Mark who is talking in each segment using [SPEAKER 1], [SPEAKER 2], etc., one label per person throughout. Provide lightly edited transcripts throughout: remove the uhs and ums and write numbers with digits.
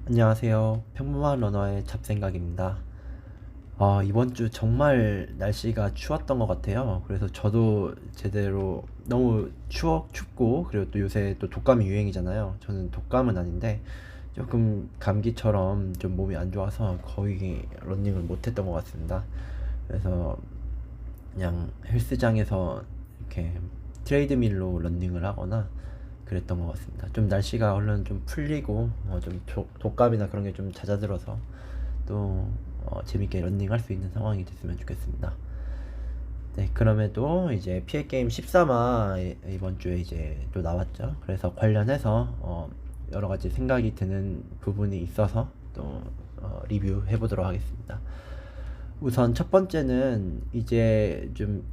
[SPEAKER 1] 안녕하세요. 평범한 러너의 잡생각입니다. 이번 주 정말 날씨가 추웠던 것 같아요. 그래서 저도 제대로 너무 춥고, 그리고 또 요새 또 독감이 유행이잖아요. 저는 독감은 아닌데, 조금 감기처럼 좀 몸이 안 좋아서 거의 러닝을 못 했던 것 같습니다. 그래서 그냥 헬스장에서 이렇게 트레이드밀로 러닝을 하거나 그랬던 것 같습니다. 좀 날씨가 얼른 좀 풀리고 좀 독감이나 그런 게 좀 잦아들어서 또 재밌게 러닝할 수 있는 상황이 됐으면 좋겠습니다. 네, 그럼에도 이제 피해 게임 13화 이번 주에 이제 또 나왔죠. 그래서 관련해서 여러 가지 생각이 드는 부분이 있어서 또 리뷰해 보도록 하겠습니다. 우선 첫 번째는 이제 좀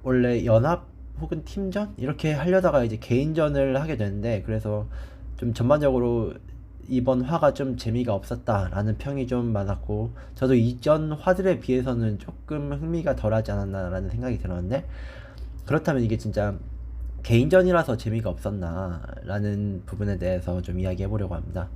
[SPEAKER 1] 원래 연합 혹은 팀전 이렇게 하려다가 이제 개인전을 하게 되는데, 그래서 좀 전반적으로 이번 화가 좀 재미가 없었다라는 평이 좀 많았고, 저도 이전 화들에 비해서는 조금 흥미가 덜하지 않았나라는 생각이 들었는데, 그렇다면 이게 진짜 개인전이라서 재미가 없었나라는 부분에 대해서 좀 이야기해 보려고 합니다.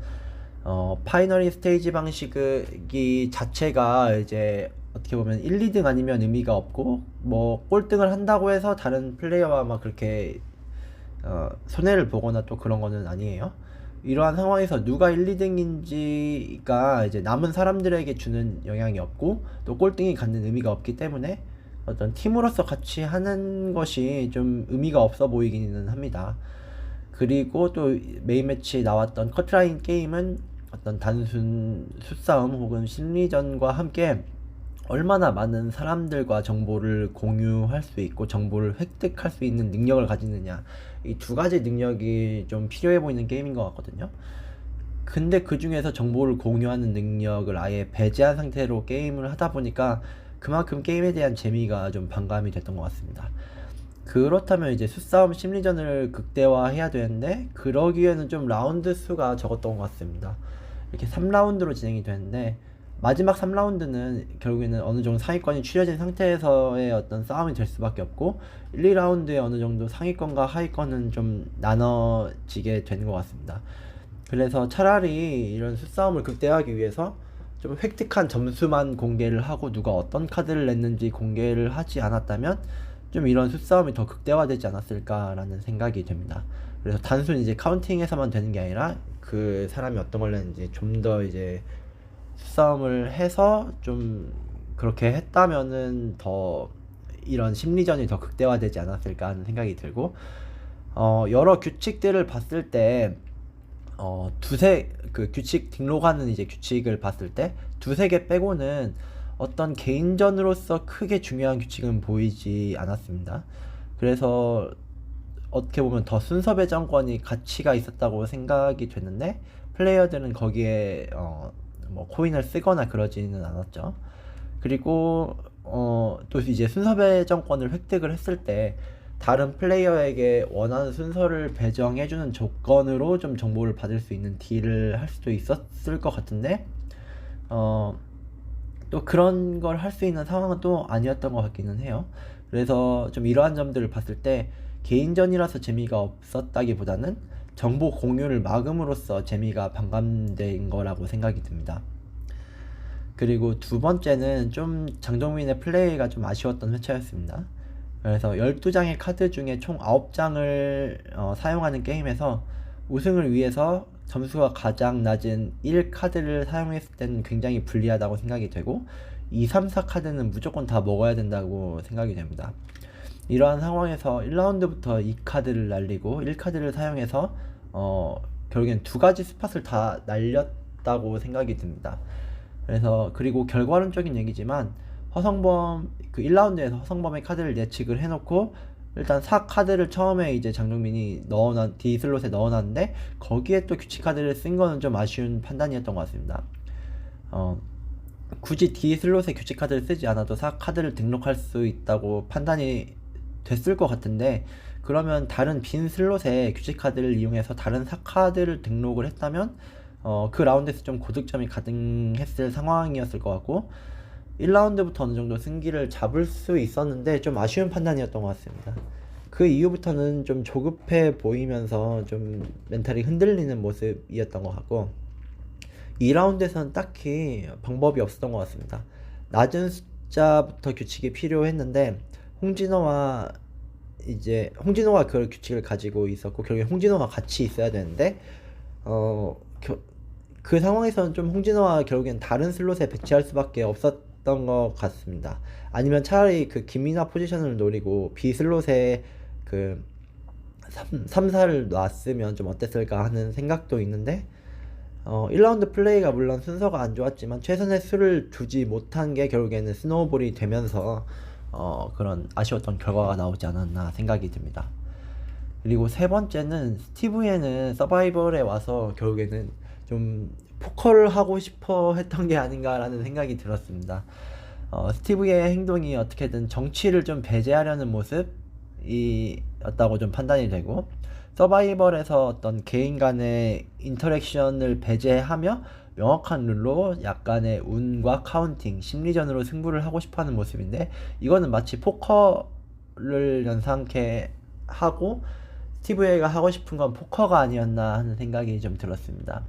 [SPEAKER 1] 파이너리 스테이지 방식이 자체가 이제 어떻게 보면 1, 2등 아니면 의미가 없고, 뭐 꼴등을 한다고 해서 다른 플레이어와 막 그렇게 손해를 보거나 또 그런 거는 아니에요. 이러한 상황에서 누가 1, 2등인지가 이제 남은 사람들에게 주는 영향이 없고, 또 꼴등이 갖는 의미가 없기 때문에 어떤 팀으로서 같이 하는 것이 좀 의미가 없어 보이기는 합니다. 그리고 또 메인 매치에 나왔던 커트라인 게임은 어떤 단순 수싸움 혹은 심리전과 함께 얼마나 많은 사람들과 정보를 공유할 수 있고 정보를 획득할 수 있는 능력을 가지느냐, 이 두 가지 능력이 좀 필요해 보이는 게임인 것 같거든요. 근데 그 중에서 정보를 공유하는 능력을 아예 배제한 상태로 게임을 하다 보니까 그만큼 게임에 대한 재미가 좀 반감이 됐던 것 같습니다. 그렇다면 이제 수싸움 심리전을 극대화해야 되는데, 그러기에는 좀 라운드 수가 적었던 것 같습니다. 이렇게 3라운드로 진행이 되는데, 마지막 3라운드는 결국에는 어느 정도 상위권이 추려진 상태에서의 어떤 싸움이 될 수밖에 없고, 1, 2라운드에 어느 정도 상위권과 하위권은 좀 나눠지게 되는 것 같습니다. 그래서 차라리 이런 수싸움을 극대화하기 위해서 좀 획득한 점수만 공개를 하고 누가 어떤 카드를 냈는지 공개를 하지 않았다면 좀 이런 수싸움이 더 극대화되지 않았을까라는 생각이 됩니다. 그래서 단순히 이제 카운팅에서만 되는 게 아니라 그 사람이 어떤 걸 냈는지 좀 더 이제 수싸움을 해서 좀 그렇게 했다면은 더 이런 심리전이 더 극대화되지 않았을까 하는 생각이 들고, 여러 규칙들을 봤을 때 두세 그 규칙 등록하는 이제 규칙을 봤을 때 두세 개 빼고는 어떤 개인전으로서 크게 중요한 규칙은 보이지 않았습니다. 그래서 어떻게 보면 더 순서 배정권이 가치가 있었다고 생각이 됐는데, 플레이어들은 거기에 뭐 코인을 쓰거나 그러지는 않았죠. 그리고 또 이제 순서 배정권을 획득을 했을 때 다른 플레이어에게 원하는 순서를 배정해주는 조건으로 좀 정보를 받을 수 있는 딜을 할 수도 있었을 것 같은데, 어, 또 그런 걸 할 수 있는 상황은 또 아니었던 것 같기는 해요. 그래서 좀 이러한 점들을 봤을 때 개인전이라서 재미가 없었다기보다는 정보 공유를 막음으로써 재미가 반감된 거라고 생각이 듭니다. 그리고 두 번째는 좀 장동민의 플레이가 좀 아쉬웠던 회차였습니다. 그래서 12장의 카드 중에 총 9장을 사용하는 게임에서 우승을 위해서 점수가 가장 낮은 1카드를 사용했을 때는 굉장히 불리하다고 생각이 되고, 2, 3, 4 카드는 무조건 다 먹어야 된다고 생각이 됩니다. 이러한 상황에서 1라운드부터 2카드를 날리고 1카드를 사용해서 결국엔 두 가지 스팟을 다 날렸다고 생각이 듭니다. 그래서 그리고 결과론적인 얘기지만 허성범 그 1라운드에서 허성범의 카드를 예측을 해놓고 일단 4카드를 처음에 이제 장동민이 넣어놨 D슬롯에 넣어놨는데, 거기에 또 규칙 카드를 쓴 거는 좀 아쉬운 판단이었던 것 같습니다. 굳이 D슬롯에 규칙 카드를 쓰지 않아도 4카드를 등록할 수 있다고 판단이 됐을 것 같은데, 그러면 다른 빈 슬롯에 규칙 카드를 이용해서 다른 4카드를 등록을 했다면 그 라운드에서 좀 고득점이 가능했을 상황이었을 것 같고, 1라운드부터 어느 정도 승기를 잡을 수 있었는데 좀 아쉬운 판단이었던 것 같습니다. 그 이후부터는 좀 조급해 보이면서 좀 멘탈이 흔들리는 모습이었던 것 같고, 2라운드에서는 딱히 방법이 없었던 것 같습니다. 낮은 숫자부터 규칙이 필요했는데 홍진호와 홍진호가 그걸 규칙을 가지고 있었고 결국에 홍진호가 같이 있어야 되는데 어, 그 상황에서는 좀 홍진호와 결국엔 다른 슬롯에 배치할 수밖에 없었던 것 같습니다. 아니면 차라리 그 김민아 포지션을 노리고 B 슬롯에 그 3사를 놨으면 좀 어땠을까 하는 생각도 있는데 1라운드 플레이가 물론 순서가 안 좋았지만 최선의 수를 두지 못한 게 결국에는 스노우볼이 되면서 그런 아쉬웠던 결과가 나오지 않았나 생각이 듭니다. 그리고 세 번째는 스티브에는 서바이벌에 와서 결국에는 좀 포커를 하고 싶어 했던 게 아닌가라는 생각이 들었습니다. 스티브의 행동이 어떻게든 정치를 좀 배제하려는 모습이었다고 좀 판단이 되고 서바이벌에서 어떤 개인 간의 인터랙션을 배제하며 명확한 룰로 약간의 운과 카운팅, 심리전으로 승부를 하고 싶어하는 모습인데 이거는 마치 포커를 연상케 하고 스티브에가 하고 싶은 건 포커가 아니었나 하는 생각이 좀 들었습니다.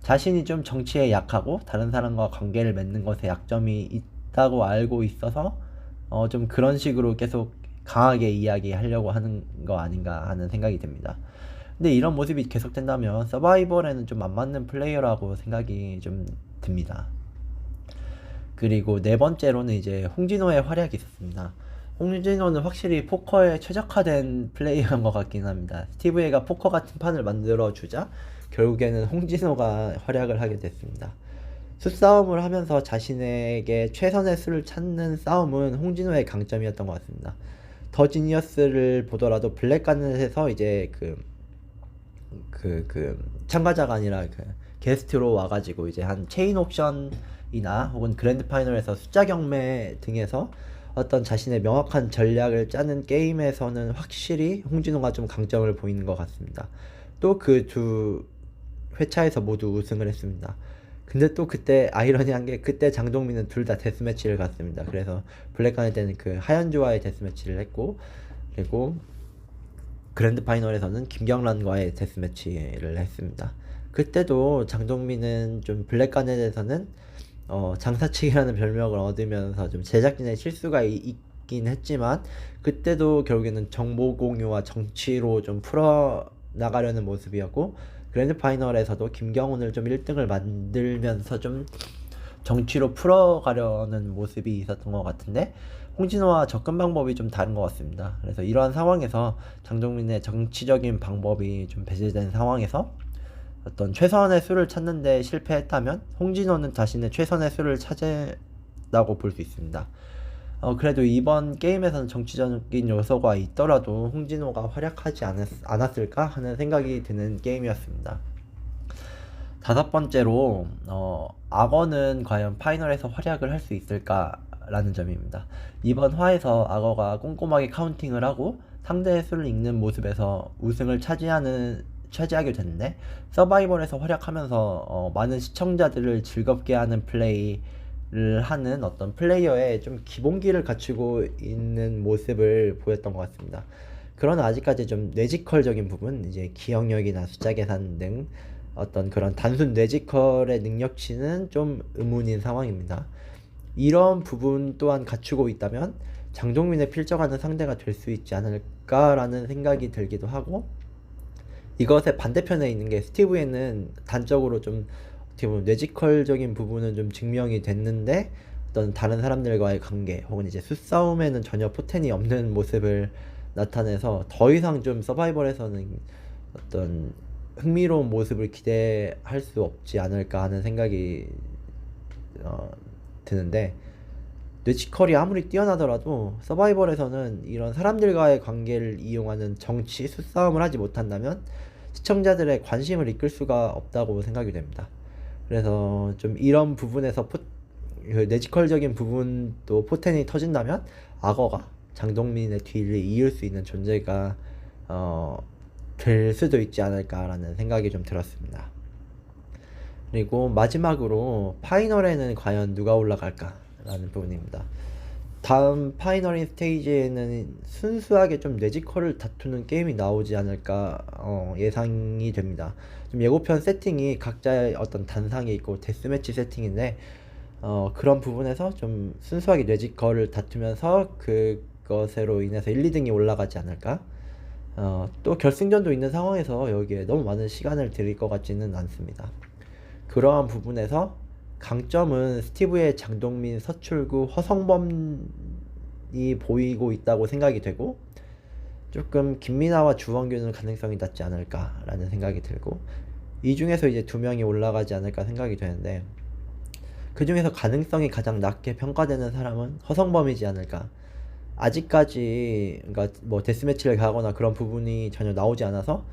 [SPEAKER 1] 자신이 좀 정치에 약하고 다른 사람과 관계를 맺는 것에 약점이 있다고 알고 있어서 좀 그런 식으로 계속 강하게 이야기하려고 하는 거 아닌가 하는 생각이 듭니다. 근데 이런 모습이 계속된다면 서바이벌에는 좀 안 맞는 플레이어라고 생각이 좀 듭니다. 그리고 네 번째로는 이제 홍진호의 활약이 있었습니다. 홍진호는 확실히 포커에 최적화된 플레이어인 것 같긴 합니다. 스티브에가 포커 같은 판을 만들어 주자 결국에는 홍진호가 활약을 하게 됐습니다. 수싸움을 하면서 자신에게 최선의 수를 찾는 싸움은 홍진호의 강점이었던 것 같습니다. 더 지니어스를 보더라도 블랙가넷에서 이제 참가자가 아니라 게스트로 와가지고 이제 한 체인 옵션이나 혹은 그랜드 파이널에서 숫자 경매 등에서 어떤 자신의 명확한 전략을 짜는 게임에서는 확실히 홍진호가 좀 강점을 보이는 것 같습니다. 또 그 두 회차에서 모두 우승을 했습니다. 근데 또 그때 아이러니한 게 그때 장동민은 둘 다 데스매치를 갔습니다. 그래서 블랙가넷 때는 그 하현주와의 데스매치를 했고 그리고 그랜드 파이널에서는 김경란과의 데스매치를 했습니다. 그때도 장동민은 좀 블랙가넷에서는 장사치기라는 별명을 얻으면서 좀 제작진의 실수가 있긴 했지만 그때도 결국에는 정보 공유와 정치로 좀 풀어 나가려는 모습이었고 그랜드 파이널에서도 김경훈을 좀 1등을 만들면서 좀 정치로 풀어가려는 모습이 있었던 것 같은데 홍진호와 접근 방법이 좀 다른 것 같습니다. 그래서 이러한 상황에서 장동민의 정치적인 방법이 좀 배제된 상황에서 어떤 최선의 수를 찾는데 실패했다면 홍진호는 자신의 최선의 수를 찾았다고 볼 수 있습니다. 그래도 이번 게임에서는 정치적인 요소가 있더라도 홍진호가 활약하지 않았을까 하는 생각이 드는 게임이었습니다. 다섯 번째로 악어는 과연 파이널에서 활약을 할 수 있을까라는 점입니다. 이번 화에서 악어가 꼼꼼하게 카운팅을 하고 상대의 수를 읽는 모습에서 우승을 차지하게 됐는데 서바이벌에서 활약하면서 많은 시청자들을 즐겁게 하는 플레이를 하는 어떤 플레이어의 좀 기본기를 갖추고 있는 모습을 보였던 것 같습니다. 그러나 아직까지 좀 뇌지컬적인 부분, 이제 기억력이나 숫자 계산 등 어떤 그런 단순 뇌지컬의 능력치는 좀 의문인 상황입니다. 이런 부분 또한 갖추고 있다면 장동민의 필적하는 상대가 될 수 있지 않을까라는 생각이 들기도 하고 이것의 반대편에 있는 게 스티브에는 단적으로 좀 어떻게 보면 뇌지컬적인 부분은 좀 증명이 됐는데 어떤 다른 사람들과의 관계 혹은 이제 수싸움에는 전혀 포텐이 없는 모습을 나타내서 더 이상 좀 서바이벌에서는 어떤 흥미로운 모습을 기대할 수 없지 않을까 하는 생각이 드는데 뇌지컬이 아무리 뛰어나더라도 서바이벌에서는 이런 사람들과의 관계를 이용하는 정치, 수싸움을 하지 못한다면 시청자들의 관심을 이끌 수가 없다고 생각이 됩니다. 그래서 좀 이런 부분에서 뇌지컬적인 부분도 포텐이 터진다면 악어가 장동민의 뒤를 이을 수 있는 존재가 될 수도 있지 않을까라는 생각이 좀 들었습니다. 그리고 마지막으로 파이널에는 과연 누가 올라갈까라는 부분입니다. 다음 파이널인 스테이지에는 순수하게 좀 뇌지컬을 다투는 게임이 나오지 않을까 예상이 됩니다. 좀 예고편 세팅이 각자의 어떤 단상이 있고 데스매치 세팅인데 그런 부분에서 좀 순수하게 뇌지컬을 다투면서 그것으로 인해서 1, 2등이 올라가지 않을까? 또 결승전도 있는 상황에서 여기에 너무 많은 시간을 들일 것 같지는 않습니다. 그러한 부분에서 강점은 스티브의 장동민, 서출구, 허성범이 보이고 있다고 생각이 되고, 조금 김민아와 주원규는 가능성이 낮지 않을까라는 생각이 들고, 이 중에서 이제 두 명이 올라가지 않을까 생각이 되는데, 그 중에서 가능성이 가장 낮게 평가되는 사람은 허성범이지 않을까. 아직까지 그러니까 뭐 데스매치를 가거나 그런 부분이 전혀 나오지 않아서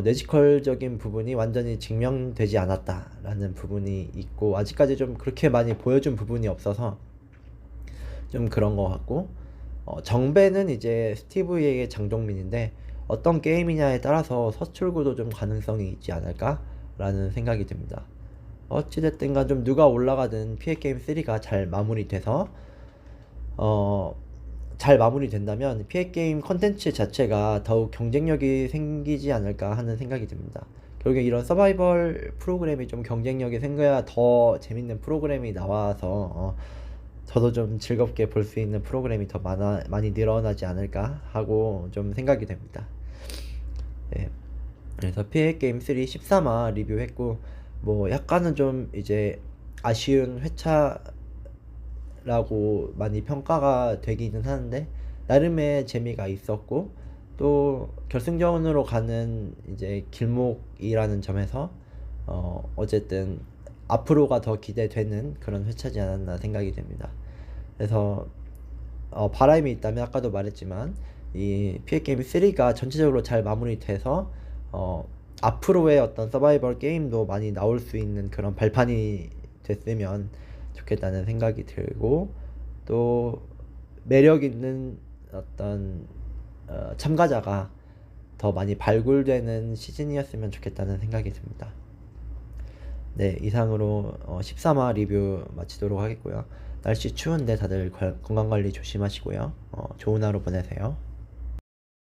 [SPEAKER 1] 뇌지컬적인 부분이 완전히 증명되지 않았다라는 부분이 있고, 아직까지 좀 그렇게 많이 보여준 부분이 없어서 좀 그런 것 같고, 정배는 이제 스티브에게 장동민인데 어떤 게임이냐에 따라서 서출구도 좀 가능성이 있지 않을까라는 생각이 듭니다. 어찌됐든 간 좀 누가 올라가든 피해게임 3가 잘 마무리된다면 피해게임 컨텐츠 자체가 더욱 경쟁력이 생기지 않을까 하는 생각이 듭니다. 결국에 이런 서바이벌 프로그램이 좀 경쟁력이 생겨야 더 재밌는 프로그램이 나와서 저도 좀 즐겁게 볼 수 있는 프로그램이 더 많이 늘어나지 않을까 하고 좀 생각이 됩니다. 네. 그래서 피해게임 3 13화 리뷰했고, 뭐 약간은 좀 이제 아쉬운 회차라고 많이 평가가 되기는 하는데 나름의 재미가 있었고, 또 결승전으로 가는 이제 길목이라는 점에서 어쨌든 앞으로가 더 기대되는 그런 회차지 않았나 생각이 됩니다. 그래서 바람이 있다면 아까도 말했지만 이 피해게임 3가 전체적으로 잘 마무리돼서 앞으로의 어떤 서바이벌 게임도 많이 나올 수 있는 그런 발판이 됐으면 좋겠다는 생각이 들고, 또 매력 있는 어떤 참가자가 더 많이 발굴되는 시즌이었으면 좋겠다는 생각이 듭니다. 네, 이상으로 13화 리뷰 마치도록 하겠고요. 날씨 추운데 다들 건강관리 조심하시고요. 좋은 하루 보내세요.